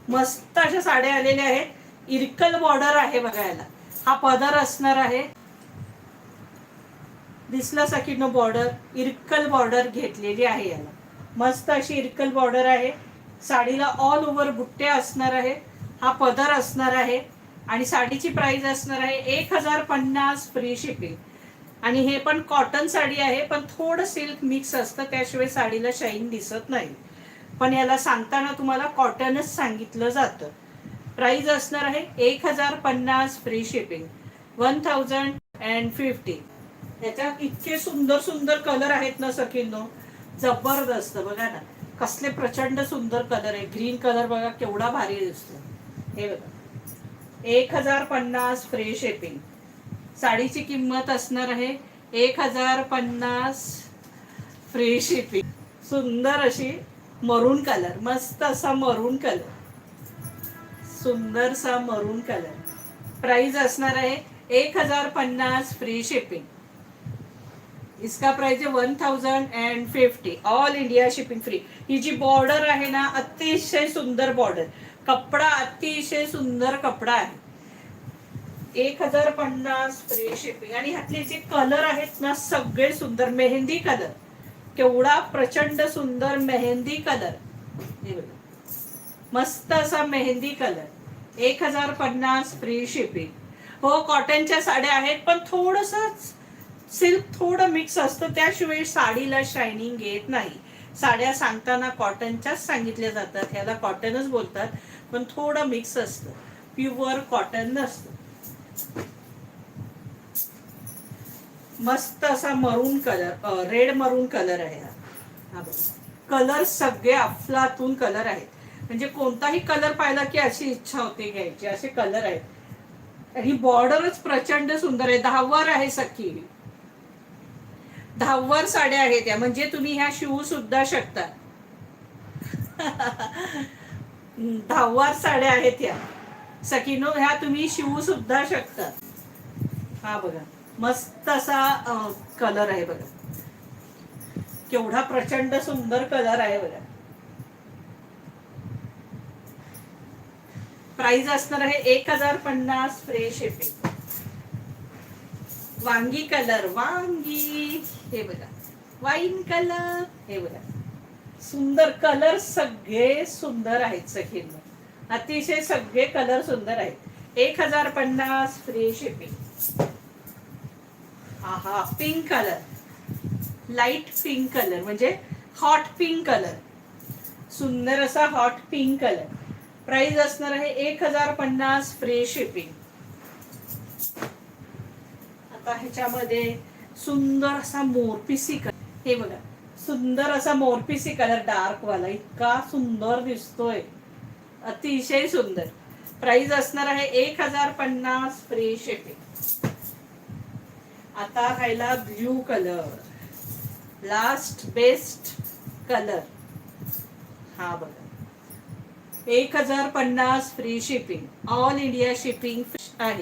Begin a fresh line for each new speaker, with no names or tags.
मस्त अशा साड्या आलेल्या आहेत. इरकल बॉर्डर आहे बघायला. हा पदर असणार आहे. दिसलं सखीनो बॉर्डर, इरकल बॉर्डर घेतलेली आहे याला. मस्त अशी इरकल बॉर्डर आहे. साडीला ऑल ओव्हर बुट्टे असणार आहे. हा पदर असणार आहे आणि साडीची प्राइस असणार आहे 1050 फ्री शिपिंग. आणि हे पण कॉटन साडी आहे, पण थोडं सिल्क मिक्स असतं, त्याशिवाय साडीला शाईन दिसत नाही. पण याला सांगताना तुम्हाला कॉटनच सांगितलं जातं. प्राइस असणार आहे 1050 फ्री शिपिंग, 1050. याच्यात इतके सुंदर सुंदर कलर आहेत ना सखींनो, जबरदस्त. बघा ना कसले प्रचंड सुंदर कलर आहे. ग्रीन कलर बघा केवढा भारी दिसतो. हे बघा 1050 फ्री शिपिंग. साडीची किंमत असणार आहे 1050 फ्री शिपिंग. सुंदर अशी मरून कलर, मस्त असा मरून कलर, सुंदरसा मरून कलर. प्राइस असणार आहे 1050 फ्री शिपिंग. इसका प्राइस है 1050, ऑल इंडिया शिपिंग फ्री. ही जी बॉर्डर आहे ना, अतिशय सुंदर बॉर्डर, कपडा अतिशय सुंदर कपडा आहे. 1050 फ्री शिपिंग. आणि ह्यातले जे कलर आहेत ना सगळे सुंदर. मेहंदी कलर, केवढा प्रचंड सुंदर मेहंदी कलर. हे बघा मस्त असा मेहंदी कलर. 1050 free shipping. हो कॉटनच्या साड्या आहेत, पण थोडस सिल्क थोडं मिक्स असतं, त्याशिवाय साडीला शायनिंग येत नाही. साड्या सांगताना कॉटनच्याच सांगितल्या जातात, ह्याला कॉटनच बोलतात, पण थोडं मिक्स असतं, प्युअर कॉटन नसतं. मस्त असा मरून कलर, रेड मरून कलर आहे हा. कलर सगळे अफलातून कलर आहेत. म्हणजे कोणताही कलर पाहिला की अशी इच्छा होते घ्यायची, असे कलर आहेत. ही बॉर्डरच प्रचंड सुंदर आहे. 10वर आहे सखी, 10वर साड्या आहेत या. म्हणजे तुम्ही ह्या शिवू सुद्धा शकता. 10वर साड्या आहेत या सखीनो, ह्या तुम्ही शिवू सुद्धा शकता. हा बघा मस्त असा कलर आहे बघा, केवढा प्रचंड सुंदर कलर आहे बघा. प्राइस असणार आहे 1050 फ्री शिपिंग. वांगी कलर, वांगी, हे बघा वाईन कलर, हे बघा सुंदर कलर, सगळे सुंदर आहेत सखींनो, अतिशय सगळे कलर सुंदर आहेत. 1050 फ्री शिपिंग. हा pink colour, light pink colour, म्हणजे हॉट पिंक कलर, सुंदर असा हॉट पिंक कलर. प्राइस असणार आहे 1050 फ्री शिपिंग. आता ह्याच्यामध्ये सुंदर असा मोरपिसी कलर, हे बघा सुंदर असा मोरपिसी कलर, डार्क वाला, इतका सुंदर दिसतोय, अतिशय सुंदर. प्राइस असणार आहे 1050 फ्री शिपिंग. आता राहिला blue colour, last best colour. हा बघा 1050 free shipping, all India shipping आहे.